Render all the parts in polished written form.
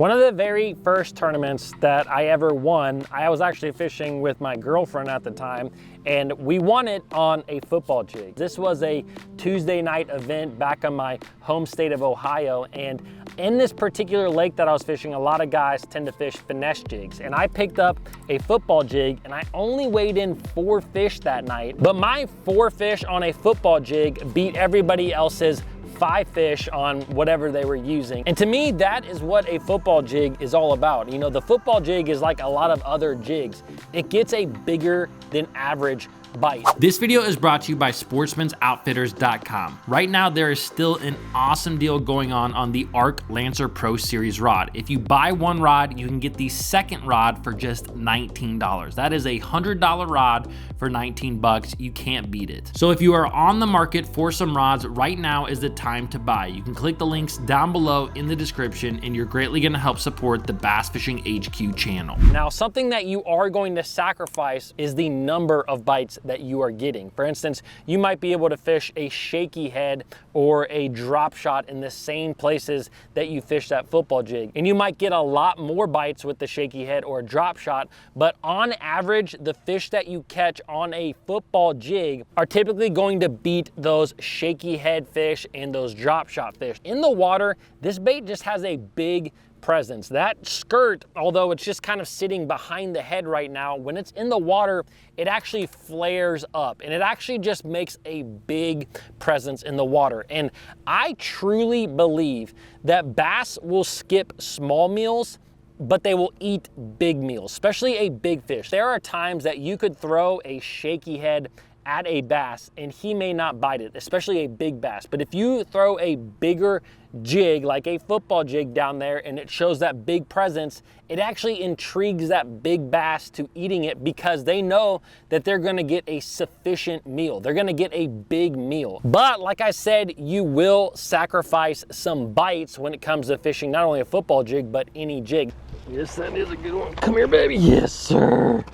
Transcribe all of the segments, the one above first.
One of the very first tournaments that I ever won, I was actually fishing with my girlfriend at the time, and we won it on a football jig. This was a Tuesday night event back on my home state of Ohio, and in this particular lake that I was fishing, a lot of guys tend to fish finesse jigs, and I picked up a football jig, and I only weighed in 4 fish that night, but my 4 fish on a football jig beat everybody else's 5 fish on whatever they were using. And to me, that is what a football jig is all about. You know, the football jig is like a lot of other jigs. It gets a bigger than average bite. This video is brought to you by sportsmansoutfitters.com. Right now, there is still an awesome deal going on the Arc Lancer Pro Series rod. If you buy one rod, you can get the second rod for just $19. That is a $100 rod for 19 bucks. You can't beat it. So if you are on the market for some rods, right now is the time to buy. You can click the links down below in the description, and you're greatly going to help support the Bass Fishing HQ channel. Now, something that you are going to sacrifice is the number of bites that you are getting. For instance, you might be able to fish a shaky head or a drop shot in the same places that you fish that football jig. And you might get a lot more bites with the shaky head or a drop shot, but on average, the fish that you catch on a football jig are typically going to beat those shaky head fish and those drop shot fish. In the water, this bait just has a big presence. That skirt, although it's just kind of sitting behind the head right now, when it's in the water, it actually flares up and it actually just makes a big presence in the water. And I truly believe that bass will skip small meals, but they will eat big meals, especially a big fish. There are times that you could throw a shaky head at a bass and he may not bite it, especially a big bass. But if you throw a bigger jig, like a football jig down there, and it shows that big presence, it actually intrigues that big bass to eating it because they know that they're gonna get a sufficient meal. They're gonna get a big meal. But like I said, you will sacrifice some bites when it comes to fishing not only a football jig, but any jig. Yes, that is a good one. Come here, baby. Yes, sir.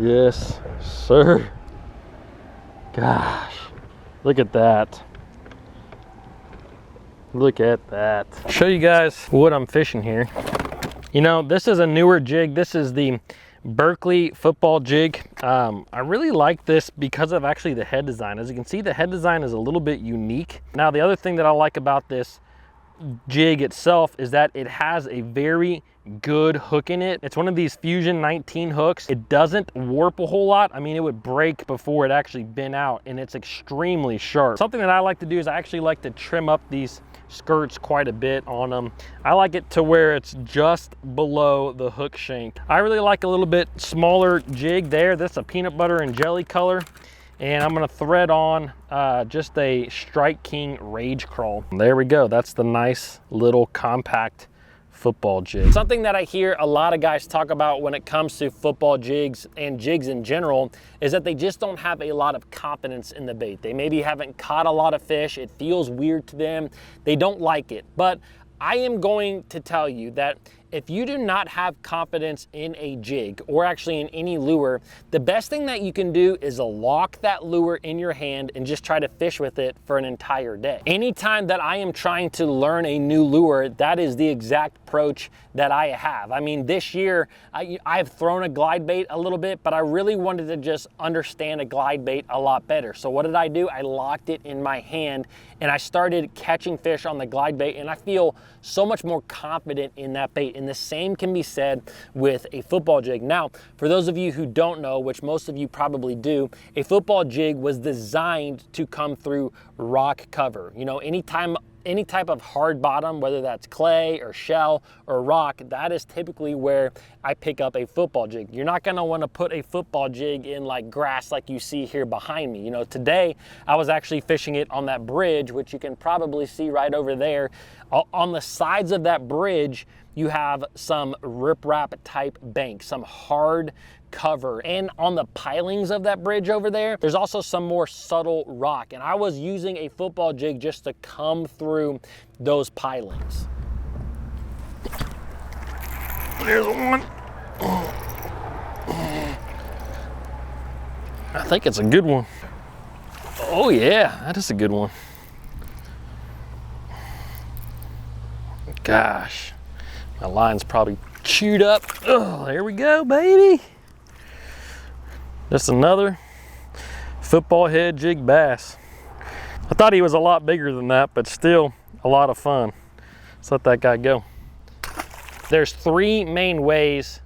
Yes, sir. Gosh, look at that. Look at that. Show you guys what I'm fishing here. You know, this is a newer jig. This is the Berkeley football jig. I really like this because of actually the head design. As you can see, the head design is a little bit unique. Now, the other thing that I like about this jig itself is that it has a very good hook in it. It's one of these Fusion 19 hooks. It doesn't warp a whole lot. I mean, it would break before it actually bent out, and it's extremely sharp. Something that I like to do is I actually like to trim up these skirts quite a bit on them. I like it to where it's just below the hook shank. I really like a little bit smaller jig there. This is a peanut butter and jelly color. And I'm gonna thread on just a Strike King Rage Crawl. There we go. That's the nice little compact football jig. Something that I hear a lot of guys talk about when it comes to football jigs and jigs in general is that they just don't have a lot of confidence in the bait. They maybe haven't caught a lot of fish. It feels weird to them. They don't like it. But I am going to tell you that if you do not have confidence in a jig or actually in any lure, the best thing that you can do is lock that lure in your hand and just try to fish with it for an entire day. Anytime that I am trying to learn a new lure, that is the exact approach that I have. I mean, this year I've thrown a glide bait a little bit, but I really wanted to just understand a glide bait a lot better. So what did I do? I locked it in my hand and I started catching fish on the glide bait, and I feel so much more confident in that bait. And the same can be said with a football jig. Now, for those of you who don't know, which most of you probably do, a football jig was designed to come through rock cover. You know, any type of hard bottom, whether that's clay or shell or rock, that is typically where I pick up a football jig. You're not gonna wanna put a football jig in like grass like you see here behind me. You know, today I was actually fishing it on that bridge, which you can probably see right over there. On the sides of that bridge, you have some riprap type bank, some hard cover. And on the pilings of that bridge over there, there's also some more subtle rock. And I was using a football jig just to come through those pilings. There's one. I think it's a good one. Oh yeah, that is a good one. Gosh. My line's probably chewed up. Oh, there we go, baby. Just another football head jig bass. I thought he was a lot bigger than that, but still a lot of fun. Let's let that guy go. There's three main ways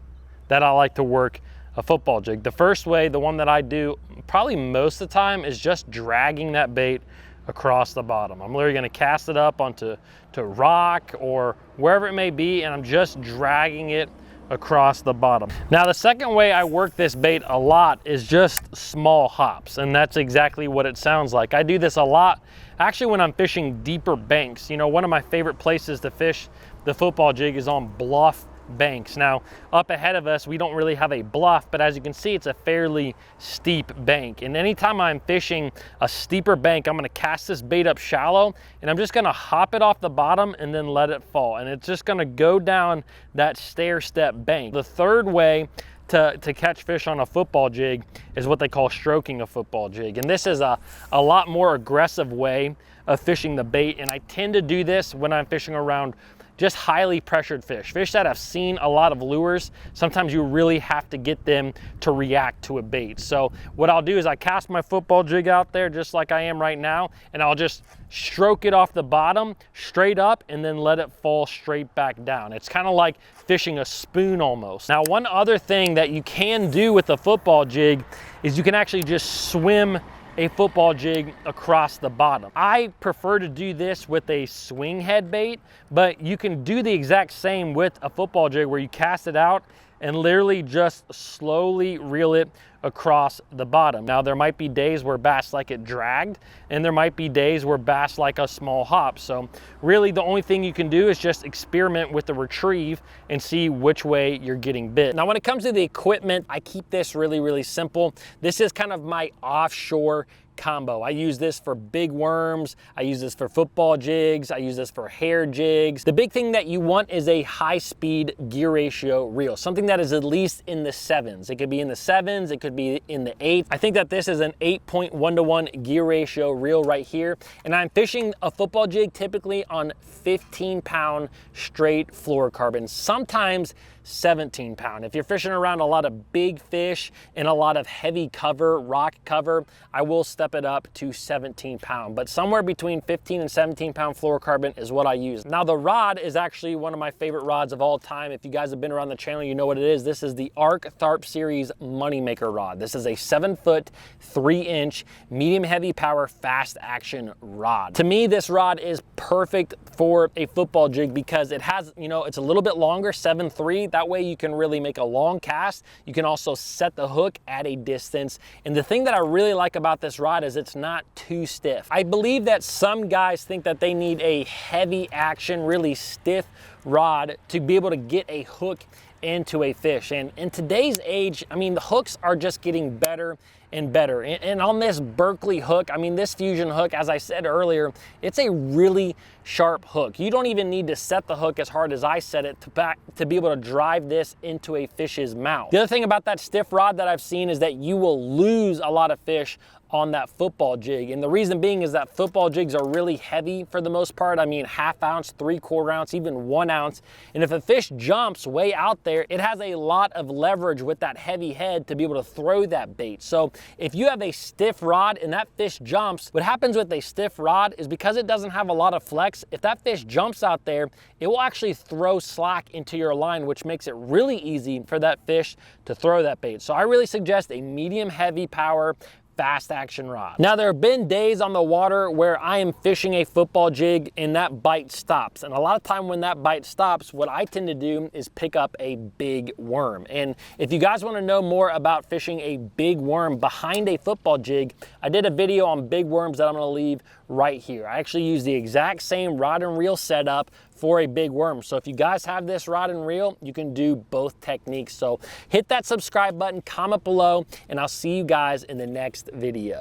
that I like to work a football jig. The first way, the one that I do probably most of the time, is just dragging that bait across the bottom. I'm literally gonna cast it up onto rock or wherever it may be, and I'm just dragging it across the bottom. Now, the second way I work this bait a lot is just small hops, and that's exactly what it sounds like. I do this a lot actually when I'm fishing deeper banks. You know, one of my favorite places to fish the football jig is on bluff banks. Now, up ahead of us, we don't really have a bluff, but as you can see, it's a fairly steep bank. And anytime I'm fishing a steeper bank, I'm gonna cast this bait up shallow, and I'm just gonna hop it off the bottom and then let it fall. And it's just gonna go down that stair step bank. The third way to catch fish on a football jig is what they call stroking a football jig. And this is a lot more aggressive way of fishing the bait. And I tend to do this when I'm fishing around just highly pressured fish that have seen a lot of lures. Sometimes you really have to get them to react to a bait. So what I'll do is I cast my football jig out there just like I am right now, and I'll just stroke it off the bottom straight up and then let it fall straight back down. It's kind of like fishing a spoon almost. Now, one other thing that you can do with a football jig is you can actually just swim a football jig across the bottom. I prefer to do this with a swing head bait, but you can do the exact same with a football jig where you cast it out and literally just slowly reel it across the bottom. Now, there might be days where bass like it dragged, and there might be days where bass like a small hop. So really the only thing you can do is just experiment with the retrieve and see which way you're getting bit. Now, when it comes to the equipment, I keep this really simple. This is kind of my offshore combo. I use this for big worms, I use this for football jigs, I use this for hair jigs. The big thing that you want is a high-speed gear ratio reel, something that is at least in the 7s. It could be in the 7s, it could be in the 8s. I think that this is an 8.1-to-1 gear ratio reel right here, and I'm fishing a football jig typically on 15-pound straight fluorocarbon, sometimes 17-pound. If you're fishing around a lot of big fish and a lot of heavy cover, rock cover, I will step it up to 17-pound, but somewhere between 15 and 17-pound fluorocarbon is what I use. Now, the rod is actually one of my favorite rods of all time. If you guys have been around the channel, you know what it is. This is the Arc Tharp Series Moneymaker rod. This is a 7-foot, 3-inch, medium heavy power, fast action rod. To me, this rod is perfect for a football jig because it has, you know, it's a little bit longer, 7.3. That way you can really make a long cast. You can also set the hook at a distance. And the thing that I really like about this rod is it's not too stiff. I believe that some guys think that they need a heavy action, really stiff rod to be able to get a hook into a fish. And in today's age, I mean, the hooks are just getting better and better. And on this Berkley hook, I mean, this Fusion hook, as I said earlier, it's a really sharp hook. You don't even need to set the hook as hard as I set it to be able to drive this into a fish's mouth. The other thing about that stiff rod that I've seen is that you will lose a lot of fish on that football jig. And the reason being is that football jigs are really heavy for the most part. I mean, 1/2 ounce, 3/4 ounce, even 1 ounce. And if a fish jumps way out there, it has a lot of leverage with that heavy head to be able to throw that bait. So if you have a stiff rod and that fish jumps, what happens with a stiff rod is because it doesn't have a lot of flex, if that fish jumps out there, it will actually throw slack into your line, which makes it really easy for that fish to throw that bait. So I really suggest a medium heavy power, fast action rod. Now, there have been days on the water where I am fishing a football jig and that bite stops. And a lot of time when that bite stops, what I tend to do is pick up a big worm. And if you guys want to know more about fishing a big worm behind a football jig, I did a video on big worms that I'm going to leave right here. I actually use the exact same rod and reel setup for a big worm. So if you guys have this rod and reel, you can do both techniques. So hit that subscribe button, comment below, and I'll see you guys in the next video.